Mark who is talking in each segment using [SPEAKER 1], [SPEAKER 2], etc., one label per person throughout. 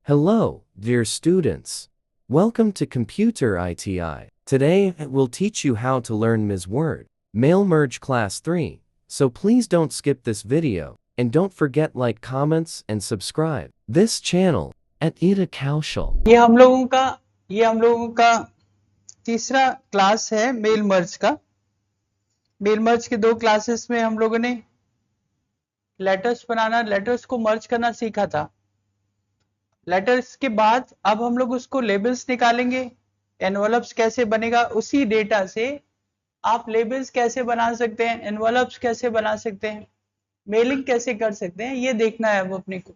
[SPEAKER 1] Hello, dear students. Welcome to Computer ITI. Today, we'll teach you how to learn Ms. Word, Mail Merge Class 3. So please don't skip this video, and don't forget like, comments, and subscribe. This channel, at Ida Kaushal.
[SPEAKER 2] ये हम लोगों का तीसरा class है mail merge का। Mail merge के दो classes में हम लोगों ने लेटर्स को मर्ज करना सीखा था। लेटर्स के बाद अब हम लोग उसको लेबल्स निकालेंगे। एनवलप्स कैसे बनेगा, उसी डेटा से आप लेबल्स कैसे बना सकते हैं, एनवलप्स कैसे बना सकते हैं, मेलिंग कैसे कर सकते हैं, ये देखना है अब अपने को।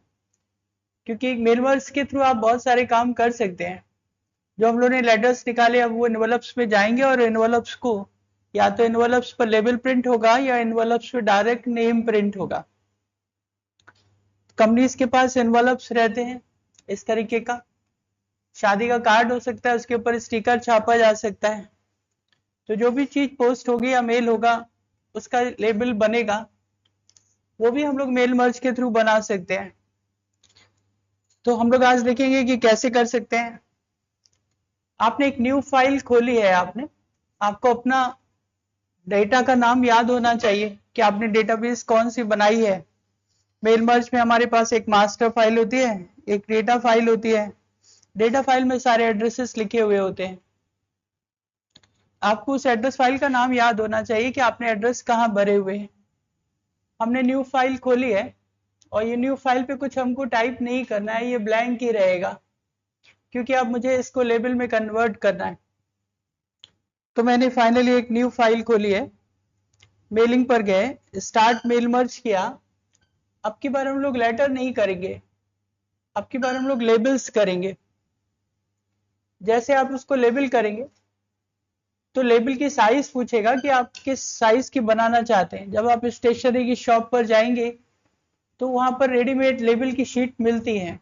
[SPEAKER 2] क्योंकि मेल मर्ज के थ्रू आप बहुत सारे काम कर सकते हैं। जो हम लोगों ने लेटर्स निकाले अब वो एनवलप्स में जाएंगे और एनवलप्स को या तो एनवलप्स पर लेबल प्रिंट होगा या एनवलप्स पे डायरेक्ट नेम प्रिंट होगा। कंपनीज के पास एनवलप्स रहते हैं इस तरीके का, शादी का कार्ड हो सकता है, उसके ऊपर स्टिकर छापा जा सकता है। तो जो भी चीज पोस्ट होगी या मेल होगा उसका लेबल बनेगा, वो भी हम लोग मेल मर्ज के थ्रू बना सकते हैं। तो हम लोग आज देखेंगे कि कैसे कर सकते हैं। आपने एक न्यू फाइल खोली है, आपको अपना डेटा का नाम याद होना चाहिए कि आपने डेटाबेस कौन सी बनाई है। मेल मर्ज में हमारे पास एक मास्टर फाइल होती है, एक डेटा फाइल होती है। डेटा फाइल में सारे एड्रेसेस लिखे हुए होते हैं। आपको उस एड्रेस फाइल का नाम याद होना चाहिए कि आपने एड्रेस कहाँ भरे हुए हैं। हमने न्यू फाइल खोली है और ये न्यू फाइल पे कुछ हमको टाइप नहीं करना है, ये ब्लैंक ही रहेगा क्योंकि अब मुझे इसको लेबल में कन्वर्ट करना है। तो मैंने फाइनली एक न्यू फाइल खोली है, मेलिंग पर गए, स्टार्ट मेल मर्ज किया। अब की बार हम लोग लेटर नहीं करेंगे, अब की बार हम लोग लेबल्स करेंगे। जैसे आप उसको लेबल करेंगे तो लेबल की साइज पूछेगा कि आप किस साइज की बनाना चाहते हैं। जब आप स्टेशनरी की शॉप पर जाएंगे तो वहां पर रेडीमेड लेबल की शीट मिलती है।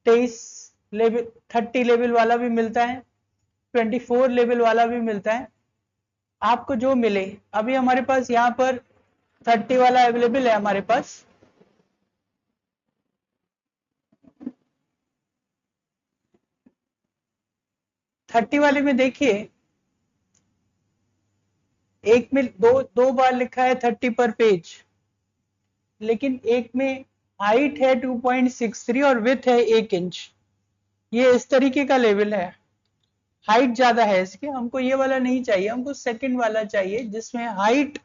[SPEAKER 2] 23 लेबल, 30 लेबल वाला भी मिलता है, 24 लेबल वाला भी मिलता है, आपको जो मिले। अभी हमारे पास यहाँ पर 30 वाला अवेलेबल है हमारे पास। थर्टी वाले में देखिए, एक में दो बार लिखा है 30 पर पेज, लेकिन एक में हाइट है 2.63 और विथ है 1 इंच। ये इस तरीके का लेवल है, हाइट ज्यादा है इसके। हमको ये वाला नहीं चाहिए, हमको सेकंड वाला चाहिए जिसमें हाइट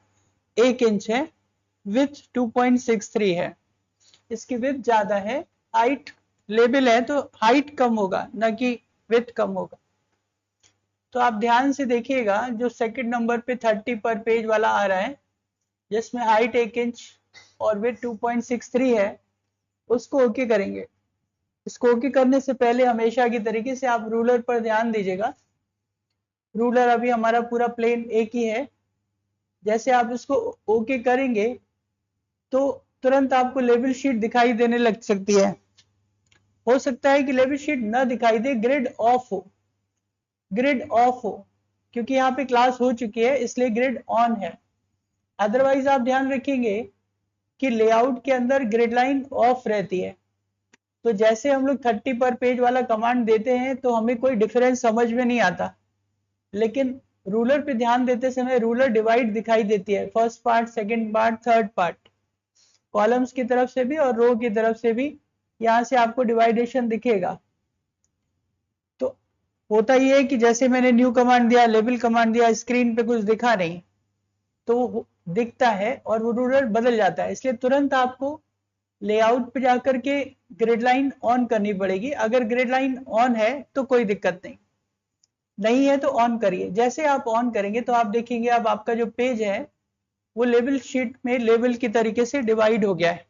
[SPEAKER 2] 1 इंच है, विथ 2.63 है। इसकी विथ ज्यादा है, हाइट लेवल है तो हाइट कम होगा ना कि विथ कम होगा। तो आप ध्यान से देखिएगा, जो सेकंड नंबर पे 30 पर पेज वाला आ रहा है जिसमें हाइट 1 इंच और विथ 2.63 है, उसको ओके करेंगे। इसको ओके करने से पहले हमेशा की तरीके से आप रूलर पर ध्यान दीजिएगा। रूलर अभी हमारा पूरा प्लेन एक ही है। जैसे आप इसको ओके करेंगे तो तुरंत आपको लेवल शीट दिखाई देने लग सकती है। हो सकता है कि लेवल शीट ना दिखाई दे, ग्रिड ऑफ हो, ग्रिड ऑफ हो, क्योंकि यहाँ पे क्लास हो चुकी है इसलिए ग्रिड ऑन है। अदरवाइज आप ध्यान रखेंगे कि लेआउट के अंदर ग्रिड लाइन ऑफ रहती है। तो जैसे हम लोग 30 पर पेज वाला कमांड देते हैं तो हमें कोई डिफरेंस समझ में नहीं आता, लेकिन रूलर पे ध्यान देते समय रूलर डिवाइड दिखाई देती है, first part, second part, third part, columns की तरफ से भी और रो की तरफ से भी यहाँ से आपको डिवाइडेशन दिखेगा। तो होता ये है कि जैसे मैंने न्यू कमांड दिया, लेबल कमांड दिया, स्क्रीन पे कुछ दिखा नहीं तो दिखता है और वो रूलर बदल जाता है, इसलिए तुरंत आपको लेआउट पे जाकर के ग्रिड लाइन ऑन करनी पड़ेगी। अगर ग्रिड लाइन ऑन है तो कोई दिक्कत नहीं, नहीं है तो ऑन करिए। जैसे आप ऑन करेंगे तो आप देखेंगे अब आपका जो पेज है वो लेवल शीट में लेवल की तरीके से डिवाइड हो गया है।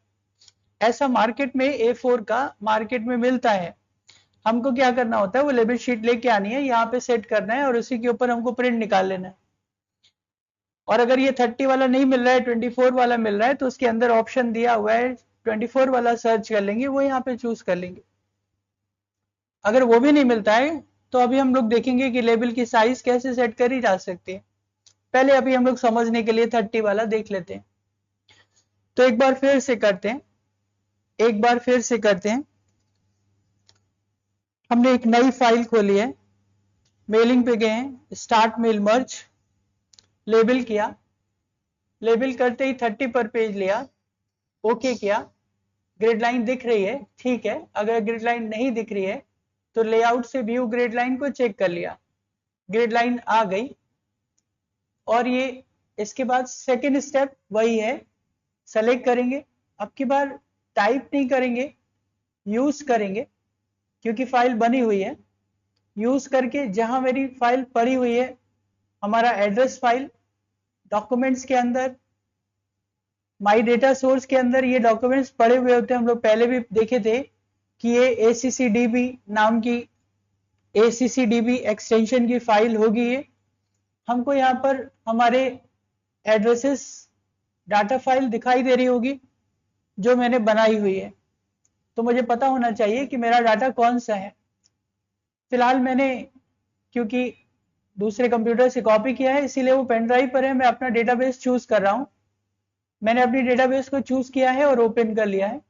[SPEAKER 2] ऐसा मार्केट में A4 का मार्केट में मिलता है। हमको क्या करना होता है, वो लेवल शीट लेके आनी है, यहाँ पे सेट करना है और उसी के ऊपर हमको प्रिंट निकाल लेना है। और अगर ये 30 वाला नहीं मिल रहा है, 24 वाला मिल रहा है, तो उसके अंदर ऑप्शन दिया हुआ है 24 वाला, सर्च कर लेंगे, वो यहाँ पे चूज कर लेंगे। अगर वो भी नहीं मिलता है तो अभी हम लोग देखेंगे कि लेबल की साइज कैसे सेट करी जा सकती है। पहले अभी हम लोग समझने के लिए 30 वाला देख लेते हैं। तो एक बार फिर से करते हैं, हमने एक नई फाइल खोली है, मेलिंग पे गए हैं, स्टार्ट मेल मर्ज, लेबल किया, लेबल करते ही 30 पर पेज लिया, ओके किया, ग्रिड लाइन दिख रही है, ठीक है। अगर ग्रिड लाइन नहीं दिख रही है तो लेआउट से व्यू ग्रिड लाइन को चेक कर लिया, ग्रिड लाइन आ गई। और ये इसके बाद सेकेंड स्टेप वही है, सेलेक्ट करेंगे, अब की बार टाइप नहीं करेंगे, यूज करेंगे, क्योंकि फाइल बनी हुई है। यूज करके जहां मेरी फाइल पड़ी हुई है, हमारा एड्रेस फाइल, डॉक्यूमेंट्स के अंदर, माई डेटा सोर्स के अंदर ये डॉक्यूमेंट्स पड़े हुए होते हैं। हम लोग पहले भी देखे थे कि ये ACCDB नाम की, ACCDB एक्सटेंशन की फाइल होगी ये। हमको यहाँ पर हमारे एड्रेसेस डाटा फाइल दिखाई दे रही होगी जो मैंने बनाई हुई है, तो मुझे पता होना चाहिए कि मेरा डाटा कौन सा है। फिलहाल मैंने क्योंकि दूसरे कंप्यूटर से कॉपी किया है, इसीलिए वो पेन ड्राइव पर है, मैं अपना डेटाबेस चूज कर रहा हूँ। मैंने अपनी डेटाबेस को चूज किया है और ओपन कर लिया है।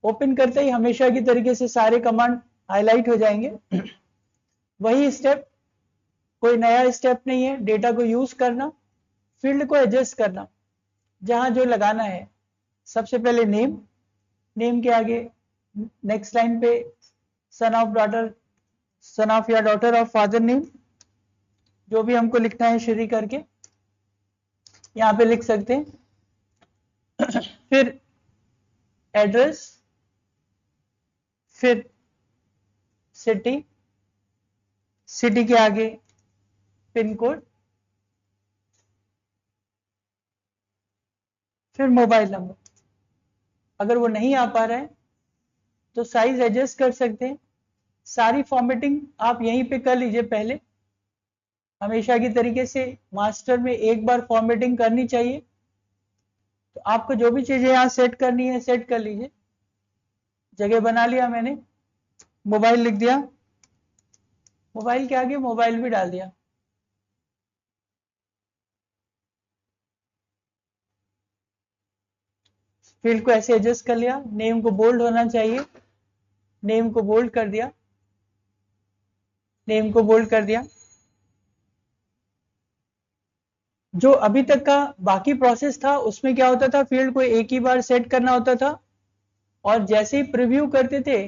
[SPEAKER 2] ओपन करते ही हमेशा की तरीके से सारे कमांड हाईलाइट हो जाएंगे। वही स्टेप, कोई नया स्टेप नहीं है। डेटा को यूज करना, फील्ड को एडजस्ट करना, जहां जो लगाना है। सबसे पहले नेम, नेम के आगे नेक्स्ट लाइन पे son of daughter, son of या डॉटर ऑफ फादर नेम, जो भी हमको लिखना है श्री करके यहाँ पे लिख सकते हैं। फिर एड्रेस, फिर सिटी, सिटी के आगे पिन कोड, फिर मोबाइल नंबर। अगर वो नहीं आ पा रहा है तो साइज एडजस्ट कर सकते हैं। सारी फॉर्मेटिंग आप यहीं पे कर लीजिए। पहले हमेशा की तरीके से मास्टर में एक बार फॉर्मेटिंग करनी चाहिए, तो आपको जो भी चीजें यहाँ सेट करनी है सेट कर लीजिए। जगह बना लिया मैंने, मोबाइल लिख दिया, मोबाइल के आगे मोबाइल भी डाल दिया। फील्ड को ऐसे एडजस्ट कर लिया। नेम को बोल्ड होना चाहिए, नेम को बोल्ड कर दिया, नेम को बोल्ड कर दिया। जो अभी तक का बाकी प्रोसेस था उसमें क्या होता था, फील्ड को एक ही बार सेट करना होता था, और जैसे ही प्रीव्यू करते थे,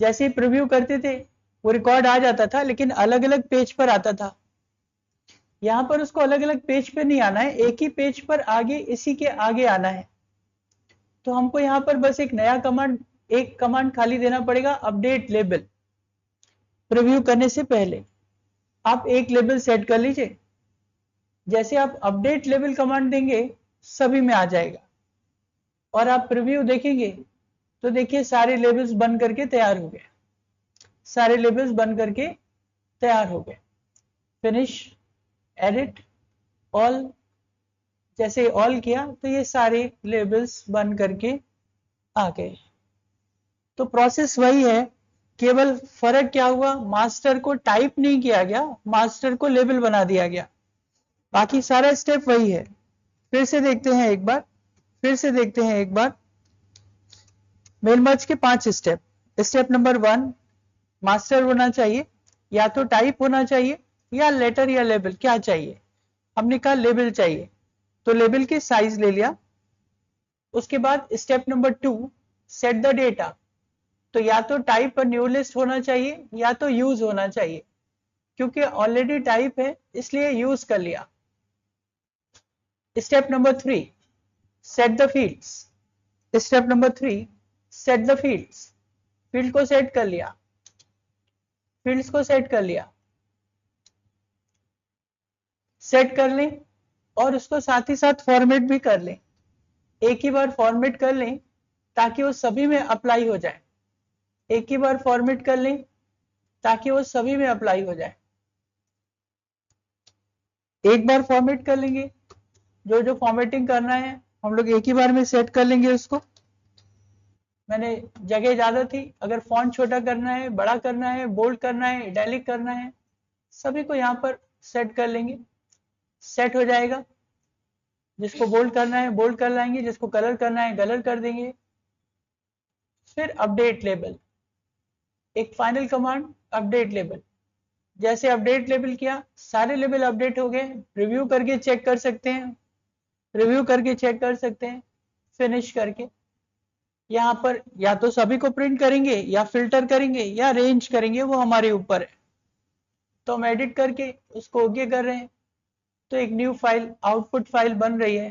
[SPEAKER 2] जैसे ही प्रीव्यू करते थे वो रिकॉर्ड आ जाता था, लेकिन अलग अलग पेज पर आता था। यहां पर उसको अलग अलग पेज पे नहीं आना है, एक ही पेज पर आगे, इसी के आगे आना है। तो हमको यहाँ पर बस एक नया कमांड, एक कमांड खाली देना पड़ेगा, अपडेट लेबल। प्रीव्यू करने से पहले आप एक लेबल सेट कर लीजिए। जैसे आप अपडेट लेबल कमांड देंगे सभी में आ जाएगा, और आप प्रीव्यू देखेंगे तो देखिए सारे लेबल्स बन करके तैयार हो गए, सारे लेबल्स बन करके तैयार हो गए। फिनिश, एडिट, ऑल, जैसे ऑल किया तो ये सारे लेबल्स बन करके आ गए। तो प्रोसेस वही है, केवल फर्क क्या हुआ, मास्टर को टाइप नहीं किया गया, मास्टर को लेबल बना दिया गया। बाकी सारा स्टेप वही है। फिर से देखते हैं एक बार, फिर से देखते हैं एक बार। मेल मर्ज के 5 स्टेप। स्टेप नंबर 1, मास्टर होना चाहिए, या तो टाइप होना चाहिए या लेटर या लेबल, क्या चाहिए। हमने कहा लेबल चाहिए, तो लेबल की साइज ले लिया। उसके बाद step number 2, set the data, तो या तो टाइप और न्यू लिस्ट होना चाहिए या तो यूज होना चाहिए, क्योंकि ऑलरेडी टाइप है इसलिए यूज कर लिया। Step number 3, set the fields. Step number 3, set the fields, field को सेट कर लिया, फील्ड्स को सेट कर लिया, सेट कर लें, और उसको साथ ही साथ फॉर्मेट भी कर लें। एक ही बार फॉर्मेट कर लें ताकि वो सभी में अप्लाई हो जाए, एक ही बार फॉर्मेट कर लें ताकि वो सभी में अप्लाई हो जाए। एक बार फॉर्मेट कर लेंगे, जो जो फॉर्मेटिंग करना है हम लोग एक ही बार में सेट कर लेंगे उसको। मैंने जगह ज्यादा थी, अगर फॉन्ट छोटा करना है, बड़ा करना है, बोल्ड करना है, इटैलिक करना है, सभी को यहाँ पर सेट कर लेंगे, सेट हो जाएगा। जिसको बोल्ड करना है बोल्ड कर लाएंगे, जिसको कलर करना है कलर कर देंगे। फिर अपडेट लेबल, एक फाइनल कमांड अपडेट लेबल, जैसे अपडेट लेबल किया सारे लेबल अपडेट हो गए, रिव्यू करके चेक कर सकते हैं, रिव्यू करके चेक कर सकते हैं, फिनिश करके यहाँ पर या तो सभी को प्रिंट करेंगे या फिल्टर करेंगे या अरेंज करेंगे, वो हमारे ऊपर है। तो हम एडिट करके उसको ओके कर रहे हैं, तो एक न्यू फाइल आउटपुट फाइल बन रही है,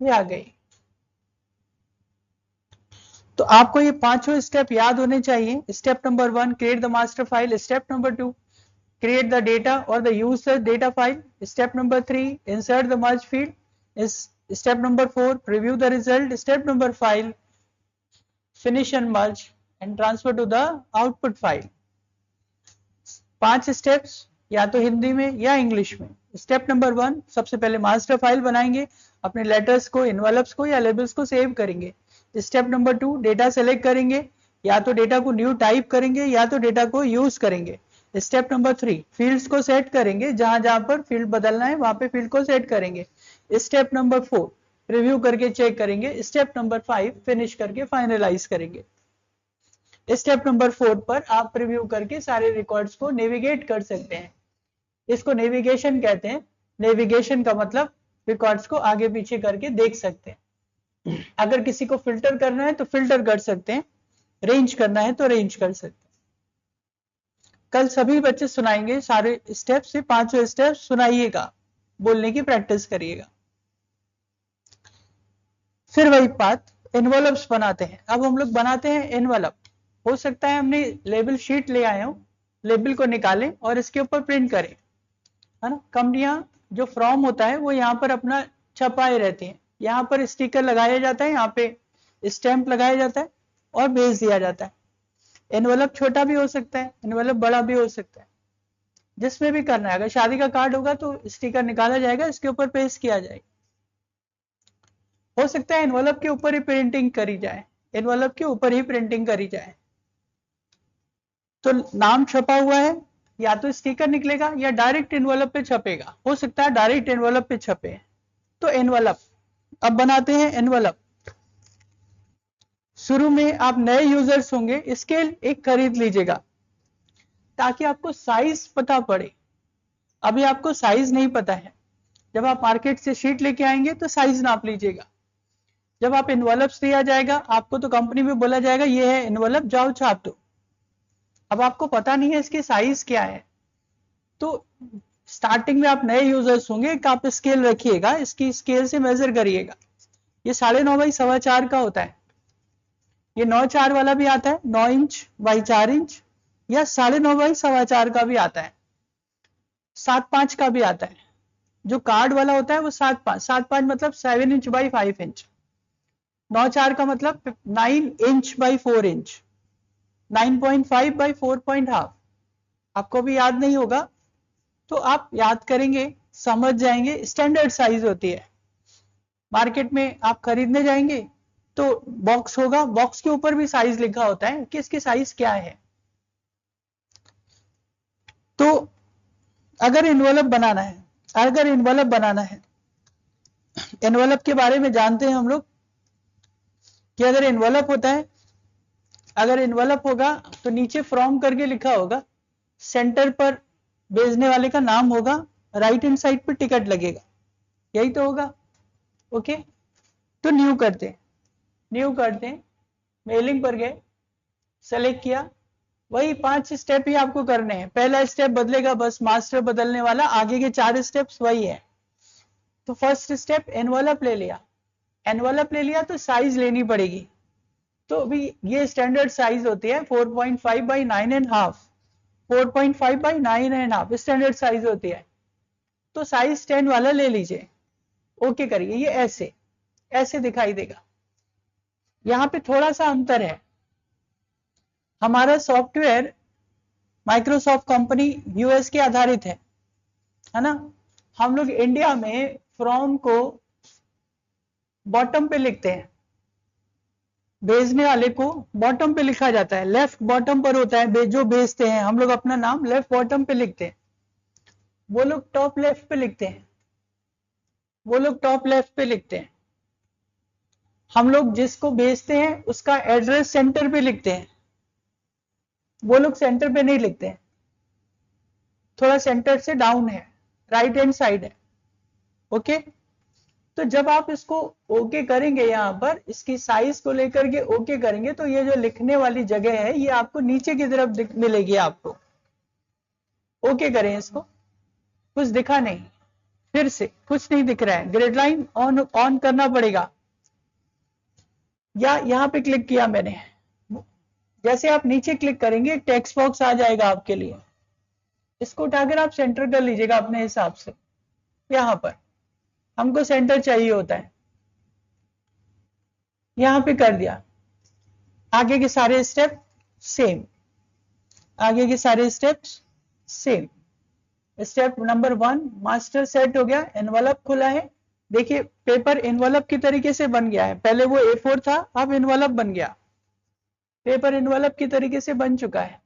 [SPEAKER 2] ये आ गई। तो आपको ये पांचों स्टेप याद होने चाहिए। Step number 1 create the master file, step number 2 create the data or the user data file, step number 3 insert the merge field, is step number 4 preview the result, step number 5 finish and merge and transfer to the output file। 5 steps या तो हिंदी में या English में। Step number 1 सबसे पहले master file बनाएंगे, अपने letters को, इनवेलप्स को या लेबल्स को सेव करेंगे। स्टेप नंबर 2 डेटा सेलेक्ट करेंगे, या तो डेटा को न्यू टाइप करेंगे या तो डेटा को यूज करेंगे। स्टेप नंबर 3 फील्ड्स को सेट करेंगे, जहां जहां पर फील्ड बदलना है वहां पे फील्ड को सेट करेंगे। स्टेप नंबर 4 रिव्यू करके चेक करेंगे। स्टेप नंबर 5 फिनिश करके फाइनलाइज करेंगे। स्टेप नंबर 4 पर आप प्रीव्यू करके सारे रिकॉर्ड्स को नेविगेट कर सकते हैं। इसको नेविगेशन कहते हैं। नेविगेशन का मतलब रिकॉर्ड्स को आगे पीछे करके देख सकते हैं। अगर किसी को फिल्टर करना है तो फिल्टर कर सकते हैं, रेंज करना है तो रेंज कर सकते हैं। कल सभी बच्चे सुनाएंगे सारे स्टेप से, पांचों स्टेप सुनाइएगा, बोलने की प्रैक्टिस करिएगा। फिर वही बात, एनवलप्स बनाते हैं। अब हम लोग बनाते हैं एनवलप। हो सकता है हमने लेबल शीट ले आए हो, लेबल को निकालें और इसके ऊपर प्रिंट करें, है ना। कंपनियां जो फ्रॉम होता है वो यहाँ पर अपना छपाए रहती हैं, यहाँ पर स्टिकर लगाया जाता है, यहाँ पे स्टैंप लगाया जाता है और भेज दिया जाता है। एनवलप छोटा भी हो सकता है, एनवलप बड़ा भी हो सकता है, जिसमें भी करना है। अगर शादी का कार्ड होगा तो स्टिकर निकाला जाएगा, इसके ऊपर पेस्ट किया जाएगा। हो सकता है एनवलप के ऊपर ही प्रिंटिंग करी जाए, एनवलप के ऊपर ही प्रिंटिंग करी जाए। तो नाम छपा हुआ है, या तो स्टिकर निकलेगा या डायरेक्ट एनवलप पे छपेगा। हो सकता है डायरेक्ट एनवलप पे छपे। तो एनवलप अब बनाते हैं। एनवलप शुरू में आप नए यूजर्स होंगे, स्केल एक खरीद लीजिएगा ताकि आपको साइज पता पड़े। अभी आपको साइज नहीं पता है, जब आप मार्केट से शीट लेके आएंगे तो साइज नाप लीजिएगा। जब आप एनवलप्स दिया जाएगा आपको, तो कंपनी में बोला जाएगा ये है एनवलप, जाओ छाप दो। अब आपको पता नहीं है इसकी साइज क्या है, तो स्टार्टिंग में आप नए यूजर्स होंगे, एक आप स्केल रखिएगा, इसकी स्केल से मेजर करिएगा। ये 9.5 बाई 4.25 का होता है। ये 9.4 वाला भी आता है, 9 इंच बाई 4 इंच, या 9.5 बाई 4.25 का भी आता है, 7.5 का भी आता है। जो कार्ड वाला होता है वो 7.5, 7.5 मतलब 7 इंच बाई 5 इंच, 9.4 का मतलब 9 इंच बाई 4 इंच, 9.5 बाई 4.5। आपको भी याद नहीं होगा तो आप याद करेंगे, समझ जाएंगे। स्टैंडर्ड साइज होती है। मार्केट में आप खरीदने जाएंगे तो बॉक्स होगा, बॉक्स के ऊपर भी साइज लिखा होता है कि इसकी साइज क्या है। तो अगर एनवलप बनाना है, एनवलप के बारे में जानते हैं हम लोग कि अगर एनवलप होता है, अगर एनवलप होगा तो नीचे फ्रॉम करके लिखा होगा, सेंटर पर भेजने वाले का नाम होगा, राइट हैंड साइड पर टिकट लगेगा, यही तो होगा। ओके, तो न्यू करते हैं, मेलिंग पर गए, सेलेक्ट किया, वही 5 स्टेप ही आपको करने हैं। पहला स्टेप बदलेगा बस, मास्टर बदलने वाला, आगे के 4 स्टेप्स वही है। तो फर्स्ट स्टेप एनवलप ले लिया तो साइज लेनी पड़ेगी। तो अभी ये स्टैंडर्ड साइज होती है 4.5 बाई 9.5, 4.5 बाई 9.5 स्टैंडर्ड साइज होती है। तो साइज 10 वाला ले लीजिए, ओके करिए। ये ऐसे दिखाई देगा। यहाँ पे थोड़ा सा अंतर है, हमारा सॉफ्टवेयर माइक्रोसॉफ्ट कंपनी यूएस के आधारित है ना। हम लोग इंडिया में फ्रॉम को बॉटम पे लिखते हैं, भेजने वाले को बॉटम पे लिखा जाता है, लेफ्ट बॉटम पर होता है। जो भेजते हैं हम लोग अपना नाम लेफ्ट बॉटम पे लिखते हैं, वो लोग टॉप लेफ्ट पे लिखते हैं। हम लोग जिसको भेजते हैं उसका एड्रेस सेंटर पे लिखते हैं, वो लोग सेंटर पे नहीं लिखते हैं, थोड़ा सेंटर से डाउन है, राइट हैंड साइड है। ओके, तो जब आप इसको ओके करेंगे, यहाँ पर इसकी साइज को लेकर के ओके करेंगे, तो ये जो लिखने वाली जगह है ये आपको नीचे की तरफ मिलेगी आपको। ओके करें इसको, कुछ दिखा नहीं, फिर से कुछ नहीं दिख रहा है, ग्रिड लाइन ऑन ऑन करना पड़ेगा, या यहाँ पे क्लिक किया मैंने, जैसे आप नीचे क्लिक करेंगे एक टेक्स्ट बॉक्स आ जाएगा आपके लिए, इसको उठाकर आप सेंटर कर लीजिएगा अपने हिसाब से। यहाँ पर हमको सेंटर चाहिए होता है, यहाँ पे कर दिया। आगे के सारे स्टेप सेम, आगे के सारे steps same. Step number 1 master set हो गया, एनवलप खुला है। देखिए पेपर एनवलप की तरीके से बन गया है, पहले वो A4 था, अब एनवलप बन गया, पेपर एनवलप की तरीके से बन चुका है।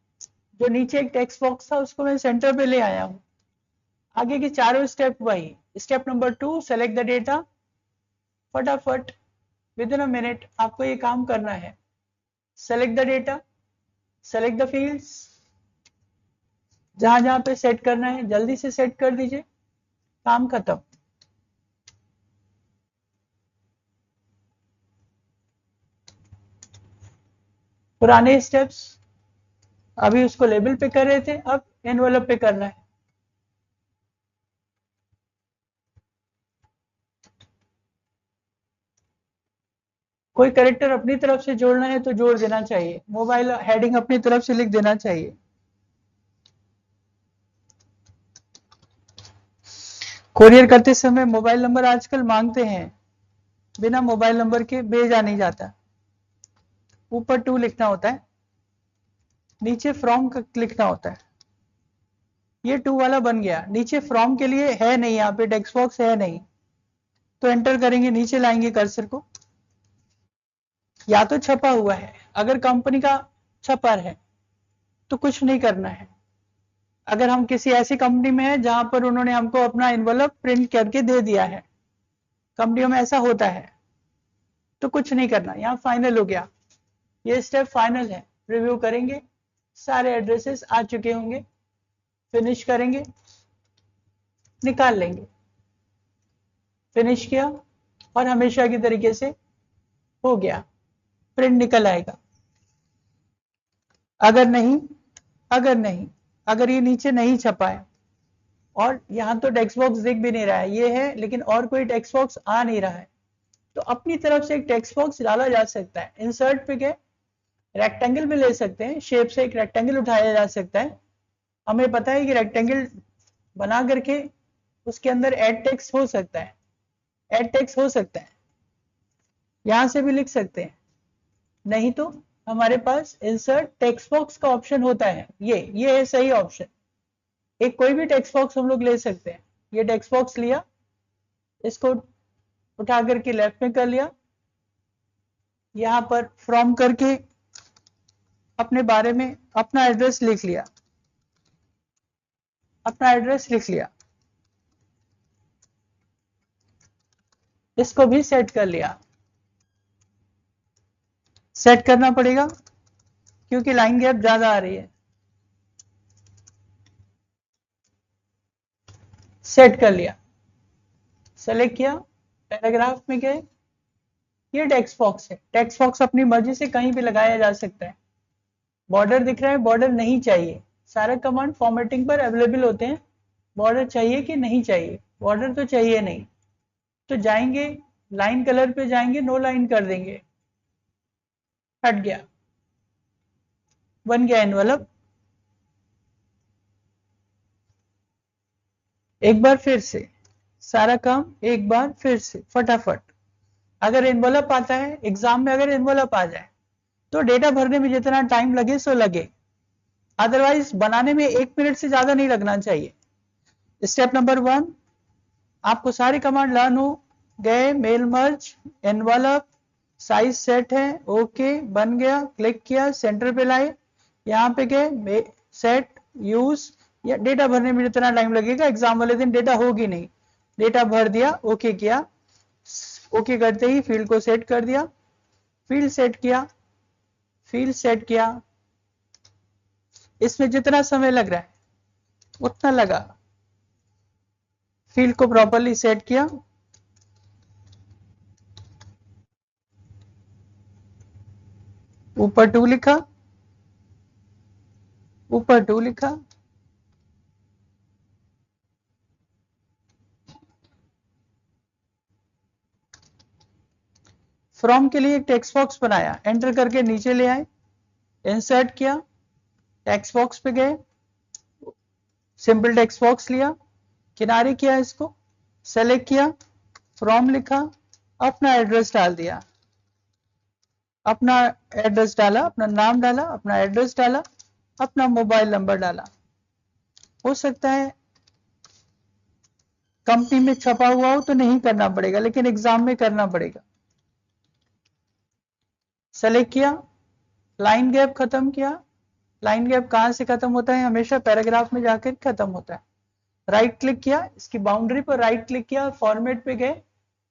[SPEAKER 2] जो नीचे एक टेक्स्ट बॉक्स था उसको मैं सेंटर पे ले आया हूं। आगे के चारों स्टेप वही। Step number 2 select the data, फटाफट विद इन अ मिनट आपको ये काम करना है। Select the data, select the fields, जहां जहां पे सेट करना है जल्दी से सेट कर दीजिए, काम खत्म। पुराने स्टेप्स अभी उसको लेबल पे कर रहे थे, अब एनवेलप पे करना है। कोई करेक्टर अपनी तरफ से जोड़ना है तो जोड़ देना चाहिए, मोबाइल हेडिंग अपनी तरफ से लिख देना चाहिए। कोरियर करते समय मोबाइल नंबर आजकल मांगते हैं, बिना मोबाइल नंबर के भेजा नहीं जाता। ऊपर 2 लिखना होता है, नीचे फ्रॉम लिखना होता है। ये 2 वाला बन गया, नीचे फ्रॉम के लिए है नहीं, यहाँ पे टेक्स्ट बॉक्स है नहीं, तो एंटर करेंगे, नीचे लाएंगे कर्सर को। या तो छपा हुआ है, अगर कंपनी का छपा है तो कुछ नहीं करना है। अगर हम किसी ऐसी कंपनी में है जहां पर उन्होंने हमको अपना एनवलप प्रिंट करके दे दिया है, कंपनियों में ऐसा होता है, तो कुछ नहीं करना। यहाँ फाइनल हो गया, ये स्टेप फाइनल है। रिव्यू करेंगे, सारे एड्रेसेस आ चुके होंगे, फिनिश करेंगे, निकाल लेंगे। फिनिश किया और हमेशा की तरीके से हो गया, प्रिंट निकल आएगा। अगर ये नीचे नहीं छपा है और यहाँ तो टेक्स्ट बॉक्स दिख भी नहीं रहा है, ये है लेकिन और कोई टेक्स्ट बॉक्स आ नहीं रहा है, तो अपनी तरफ से एक टेक्स्ट बॉक्स डाला जा सकता है। इंसर्ट पे गए, रेक्टेंगल भी ले सकते हैं, शेप से एक रेक्टेंगल उठाया जा सकता है। हमें पता है कि रेक्टेंगल बना करके उसके अंदर एड टेक्स्ट हो सकता है, एड टेक्स्ट हो सकता है, यहां से भी लिख सकते हैं। नहीं तो हमारे पास इंसर्ट टेक्स्ट बॉक्स का ऑप्शन होता है, ये है सही ऑप्शन। एक कोई भी टेक्स्ट बॉक्स हम लोग ले सकते हैं। ये टेक्स्ट बॉक्स लिया, इसको उठा करके लेफ्ट में कर लिया, यहां पर फ्रॉम करके अपने बारे में अपना एड्रेस लिख लिया, अपना एड्रेस लिख लिया, इसको भी सेट कर लिया। सेट करना पड़ेगा क्योंकि लाइन गैप ज्यादा आ रही है। सेट कर लिया, सेलेक्ट किया, पैराग्राफ में गए, ये टेक्स्ट बॉक्स है। टेक्स्ट बॉक्स अपनी मर्जी से कहीं भी लगाया जा सकता है। बॉर्डर दिख रहा है, बॉर्डर नहीं चाहिए, सारे कमांड फॉर्मेटिंग पर अवेलेबल होते हैं। बॉर्डर चाहिए कि नहीं चाहिए, बॉर्डर तो चाहिए नहीं, तो जाएंगे लाइन कलर पे जाएंगे, नो लाइन कर देंगे, हट गया, बन गया एनवलप। एक बार फिर से सारा काम, एक बार फिर से फटाफट। अगर एनवलप आता है एग्जाम में, अगर एनवलप आ जाए तो डेटा भरने में जितना टाइम लगे सो लगे, अदरवाइज बनाने में 1 मिनट से ज्यादा नहीं लगना चाहिए। स्टेप नंबर 1, आपको सारी कमांड लर्न हो गए। Mail merge, envelope, size set है, ओके बन गया, क्लिक किया, सेंटर पे लाए, यहाँ पे गए, सेट यूज, या डेटा भरने में जितना टाइम लगेगा, एग्जाम वाले दिन डेटा होगी नहीं, डेटा भर दिया, ओके किया। ओके करते ही फील्ड को सेट कर दिया, फील्ड सेट किया, फील्ड सेट किया, इसमें जितना समय लग रहा है उतना लगा। फील्ड को प्रॉपरली सेट किया, ऊपर 2 लिखा, ऊपर 2 लिखा, फ्रॉम के लिए एक टेक्स्ट बॉक्स बनाया, एंटर करके नीचे ले आए, इंसर्ट किया, टेक्स्ट बॉक्स पे गए, सिंपल टेक्स्ट बॉक्स लिया, किनारे किया, इसको सेलेक्ट किया, फ्रॉम लिखा, अपना एड्रेस डाल दिया, अपना एड्रेस डाला, अपना नाम डाला, अपना एड्रेस डाला, अपना मोबाइल नंबर डाला। हो सकता है कंपनी में छपा हुआ हो तो नहीं करना पड़ेगा, लेकिन एग्जाम में करना पड़ेगा। सेलेक्ट किया, लाइन गैप खत्म किया। लाइन गैप कहां से खत्म होता है? हमेशा पैराग्राफ में जाकर खत्म होता है। राइट क्लिक किया, इसकी बाउंड्री पर राइट क्लिक किया, फॉर्मेट पे गए,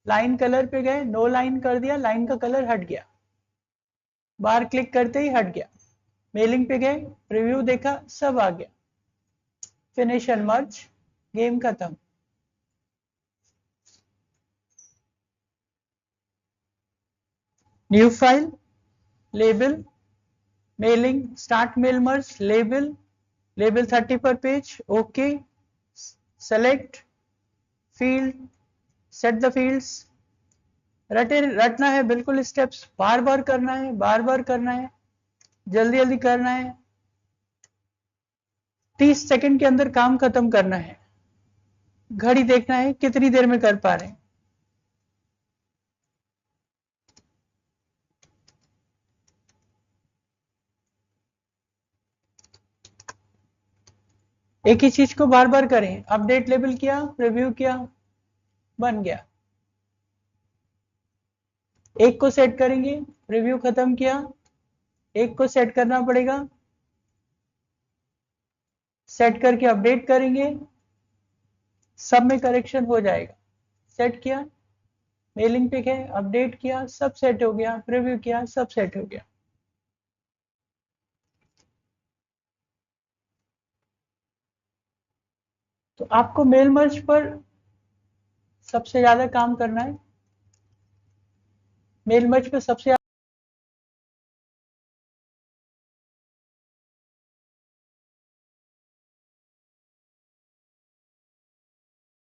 [SPEAKER 2] लाइन कलर पे गए, नो लाइन कर दिया, लाइन का कलर हट गया, बाहर क्लिक करते ही हट गया। मेलिंग पे गए, प्रीव्यू देखा, सब आ गया, फिनिश एंड मर्ज, गेम खत्म। New file, label, mailing, start mail merge, label, label 30 पर page, okay, select field, set the fields, रटना है बिल्कुल, स्टेप्स बार बार करना है, बार बार करना है, जल्दी जल्दी करना है, 30 सेकंड के अंदर काम खत्म करना है। घड़ी देखना है कितनी देर में कर पा रहे हैं। एक ही चीज को बार बार करें। अपडेट लेबल किया, प्रीव्यू किया, बन गया। एक को सेट करेंगे, प्रीव्यू खत्म किया, एक को सेट करना पड़ेगा, सेट करके अपडेट करेंगे, सब में करेक्शन हो जाएगा। सेट किया, मेलिंग पे गए, अपडेट किया, सब सेट हो गया, प्रीव्यू किया, सब सेट हो गया। तो आपको मेल मर्ज पर सबसे ज्यादा काम करना है। मेल मर्ज पे सबसे